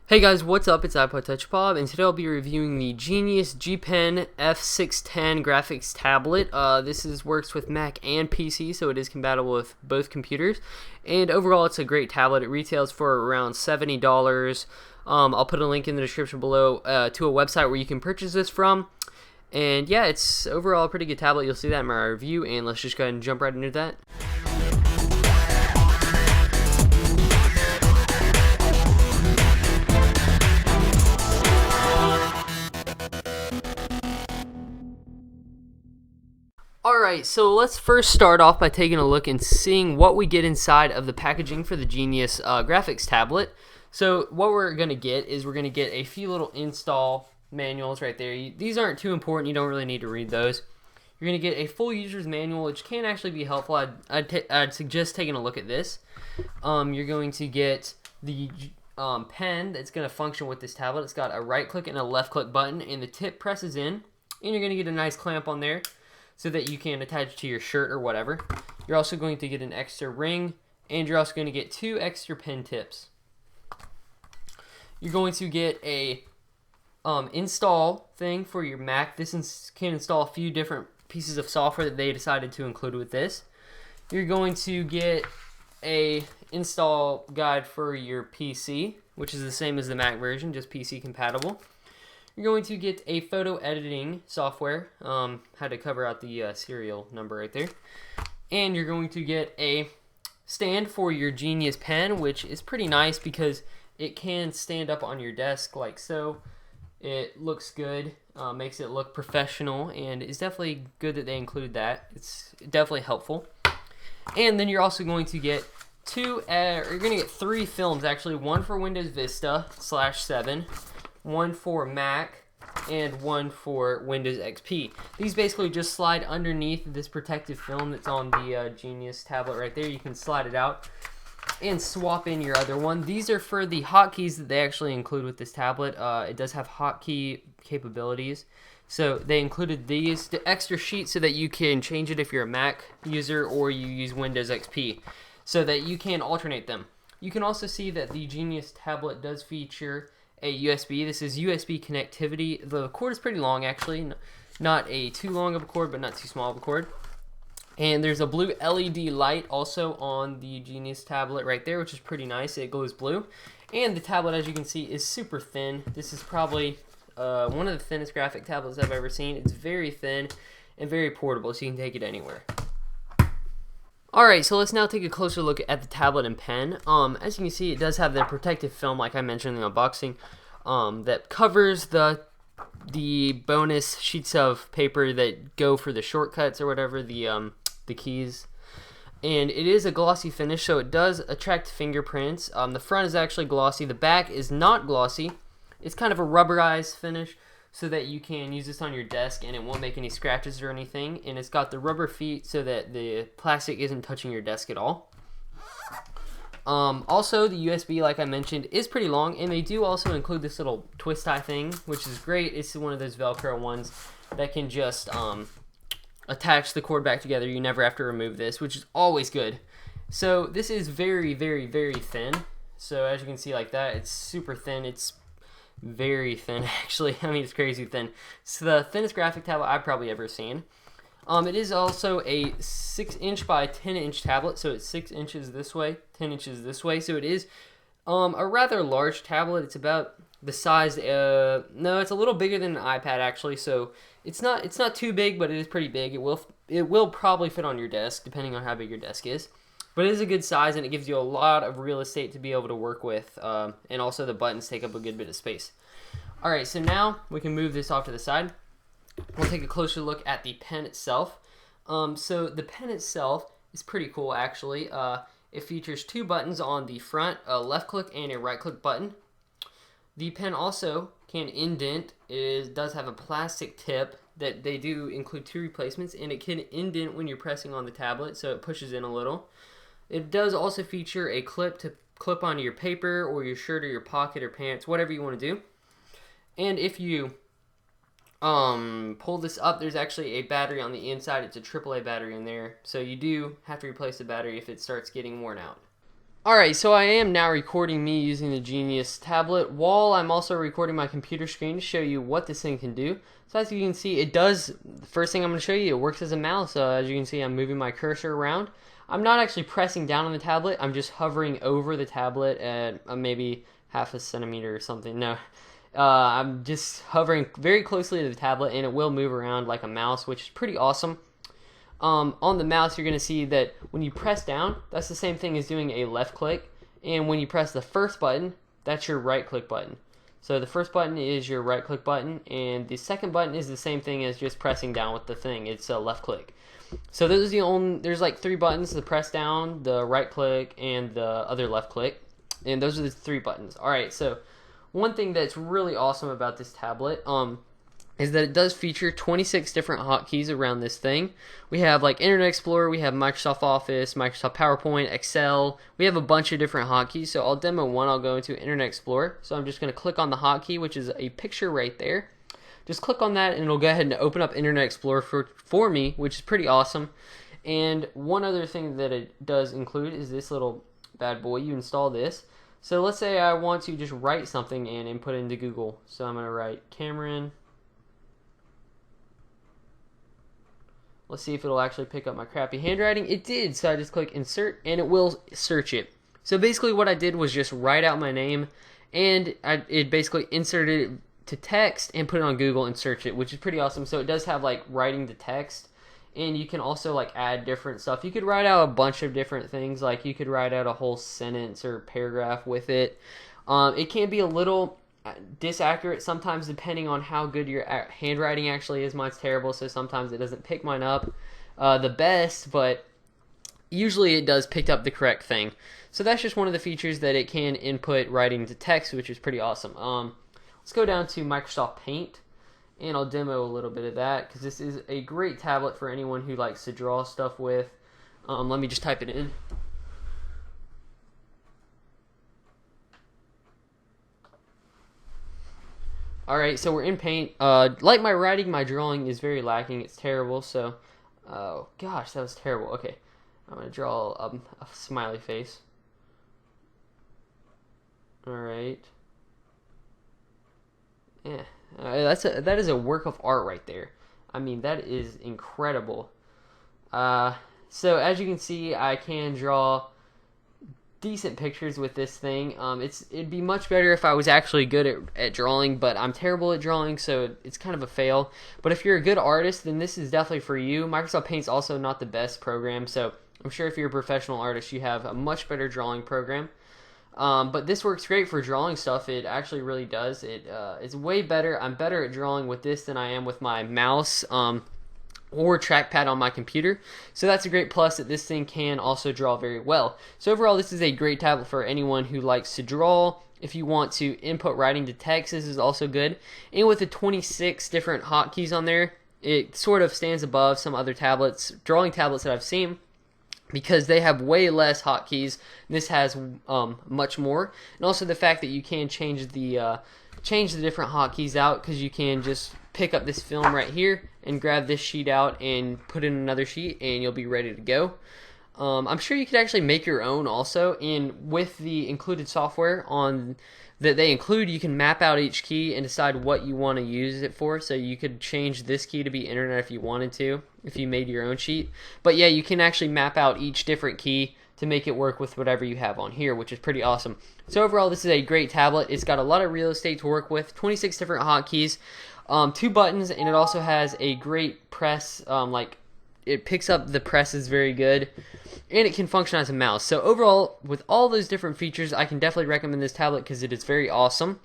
Hey guys, what's up? It's iPod Touch Bob, and today I'll be reviewing the Genius G Pen F610 graphics tablet. Works with Mac and PC, so it is compatible with both computers. And overall, it's a great tablet. It retails for around $70. I'll put a link in the description below to a website where you can purchase this from. And yeah, it's overall a pretty good tablet. You'll see that in my review, and let's just go ahead and jump right into that. Alright, so let's first start off by taking a look and seeing what we get inside of the packaging for the Genius graphics tablet. So what we're going to get is we're going to get a few little install manuals right there. These aren't too important, you don't really need to read those. You're going to get a full user's manual, which can actually be helpful. I'd suggest taking a look at this. You're going to get the pen that's going to function with this tablet. It's got a right click and a left click button, and the tip presses in, and you're going to get a nice clamp on there so that you can attach it to your shirt or whatever. You're also going to get an extra ring, and you're also going to get 2 extra pen tips. You're going to get a install thing for your Mac. This can install a few different pieces of software that they decided to include with this. You're going to get a install guide for your PC, which is the same as the Mac version, just PC compatible. You're going to get a photo editing software. Had to cover out the serial number right there. And you're going to get a stand for your Genius pen, which is pretty nice because it can stand up on your desk like so. It looks good, makes it look professional, and it's definitely good that they included that. It's definitely helpful. And then you're also going to get you're going to get 3 films actually, one for Windows Vista /7, one for Mac, and one for Windows XP. These basically just slide underneath this protective film that's on the Genius tablet right there. You can slide it out and swap in your other one. These are for the hotkeys that they actually include with this tablet. It does have hotkey capabilities. So they included these, the extra sheet, so that you can change it if you're a Mac user or you use Windows XP, so that you can alternate them. You can also see that the Genius tablet does feature a USB. This is USB connectivity. The cord is pretty long actually, not too long of a cord, but not too small of a cord. And there's a blue LED light also on the Genius tablet right there, which is pretty nice. It glows blue. And the tablet, as you can see, is super thin. This is probably one of the thinnest graphic tablets I've ever seen. It's very thin and very portable, so you can take it anywhere. Alright, so let's now take a closer look at the tablet and pen. As you can see, it does have the protective film, like I mentioned in the unboxing, that covers the bonus sheets of paper that go for the shortcuts or whatever, the keys. And it is a glossy finish, so it does attract fingerprints. The front is actually glossy. The back is not glossy. It's kind of a rubberized finish, so that you can use this on your desk and it won't make any scratches or anything. And it's got the rubber feet so that the plastic isn't touching your desk at all. Also, the USB, like I mentioned, is pretty long, and they do also include this little twist tie thing, which is great. It's one of those Velcro ones that can just attach the cord back together. You never have to remove this, which is always good. So this is very, very, very thin. So as you can see like that, it's super thin. It's very thin actually. I mean, it's crazy thin. It's the thinnest graphic tablet I've probably ever seen. It is also a 6-inch by 10-inch tablet, so it's 6 inches this way, 10 inches this way. So it is a rather large tablet. It's about the size. No, it's a little bigger than an iPad actually. So it's not too big, but it is pretty big. It will probably fit on your desk depending on how big your desk is. But it is a good size, and it gives you a lot of real estate to be able to work with. And also the buttons take up a good bit of space. Alright, so now we can move this off to the side. We'll take a closer look at the pen itself. So the pen itself is pretty cool actually. It features 2 buttons on the front, a left click and a right click button. The pen also can indent. It does have a plastic tip that they do include 2 replacements, and it can indent when you're pressing on the tablet, so it pushes in a little. It does also feature a clip to clip onto your paper or your shirt or your pocket or pants, whatever you want to do. And if you pull this up, there's actually a battery on the inside. It's a AAA battery in there, so you do have to replace the battery if it starts getting worn out. Alright, so I am now recording me using the Genius tablet while I'm also recording my computer screen to show you what this thing can do. So as you can see, it does, the first thing I'm going to show you, it works as a mouse. As you can see, I'm moving my cursor around. I'm not actually pressing down on the tablet, I'm just hovering over the tablet at maybe half a centimeter or something. No, I'm just hovering very closely to the tablet and it will move around like a mouse, which is pretty awesome. On the mouse, you're going to see that when you press down, that's the same thing as doing a left click. And when you press the first button, that's your right click button. So the first button is your right click button, and the second button is the same thing as just pressing down with the thing. It's a left click. So those are there's like 3 buttons: the press down, the right click, and the other left click. And those are the 3 buttons. Alright, so one thing that's really awesome about this tablet, is that it does feature 26 different hotkeys around this thing. We have like Internet Explorer, we have Microsoft Office, Microsoft PowerPoint, Excel. We have a bunch of different hotkeys. So I'll demo one. I'll go into Internet Explorer. So I'm just going to click on the hotkey, which is a picture right there. Just click on that and it'll go ahead and open up Internet Explorer for me, which is pretty awesome. And one other thing that it does include is this little bad boy. You install this. So let's say I want to just write something and input it into Google. So I'm going to write Cameron. Let's see if it'll actually pick up my crappy handwriting. It did, so I just click insert and it will search it. So basically what I did was just write out my name and it basically inserted it to text and put it on Google and search it, which is pretty awesome. So it does have like writing to text, and you can also like add different stuff. You could write out a bunch of different things, like you could write out a whole sentence or paragraph with it. It can be a little disaccurate sometimes depending on how good your handwriting actually is. Mine's terrible, so sometimes it doesn't pick mine up the best, but usually it does pick up the correct thing. So that's just one of the features, that it can input writing to text, which is pretty awesome. Let's go down to Microsoft Paint and I'll demo a little bit of that, because this is a great tablet for anyone who likes to draw stuff with. Let me just type it in. Alright, so we're in Paint. Like my writing, my drawing is very lacking. It's terrible, so... Oh, gosh, that was terrible. Okay, I'm going to draw a smiley face. Alright. Yeah, that is a work of art right there. I mean, that is incredible. So, as you can see, I can draw decent pictures with this thing. It'd be much better if I was actually good at drawing, but I'm terrible at drawing, so it's kind of a fail. But if you're a good artist, then this is definitely for you. Microsoft Paint's also not the best program, so I'm sure if you're a professional artist, you have a much better drawing program. But this works great for drawing stuff. It actually really does. It's way better. I'm better at drawing with this than I am with my mouse or trackpad on my computer. So that's a great plus, that this thing can also draw very well. So overall, this is a great tablet for anyone who likes to draw. If you want to input writing to text, this is also good. And with the 26 different hotkeys on there, it sort of stands above some other drawing tablets that I've seen, because they have way less hotkeys. This has much more. And also the fact that you can change the different hotkeys out, because you can just pick up this film right here and grab this sheet out and put in another sheet and you'll be ready to go. I'm sure you could actually make your own also, and with the included software that they include, you can map out each key and decide what you want to use it for. So you could change this key to be internet if you wanted to, if you made your own sheet. But yeah, you can actually map out each different key to make it work with whatever you have on here, which is pretty awesome. So overall, this is a great tablet. It's got a lot of real estate to work with, 26 different hotkeys, 2 buttons, and it also has a great press, it picks up the presses very good, and it can function as a mouse. So overall, with all those different features, I can definitely recommend this tablet because it is very awesome,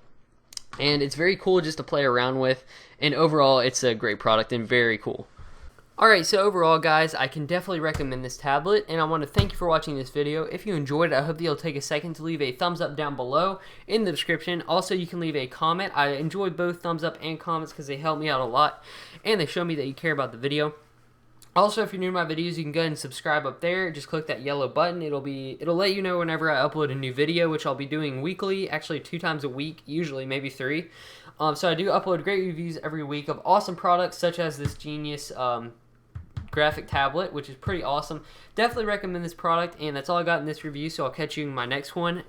and it's very cool just to play around with, and overall, it's a great product and very cool. Alright, so overall, guys, I can definitely recommend this tablet, and I want to thank you for watching this video. If you enjoyed it, I hope that you'll take a second to leave a thumbs up down below in the description. Also, you can leave a comment. I enjoy both thumbs up and comments because they help me out a lot, and they show me that you care about the video. Also, if you're new to my videos, you can go ahead and subscribe up there. Just click that yellow button. It'll let you know whenever I upload a new video, which I'll be doing weekly, actually 2 times a week, usually maybe 3. So I do upload great reviews every week of awesome products such as this Genius graphic tablet, which is pretty awesome. Definitely recommend this product, and that's all I got in this review, so I'll catch you in my next one.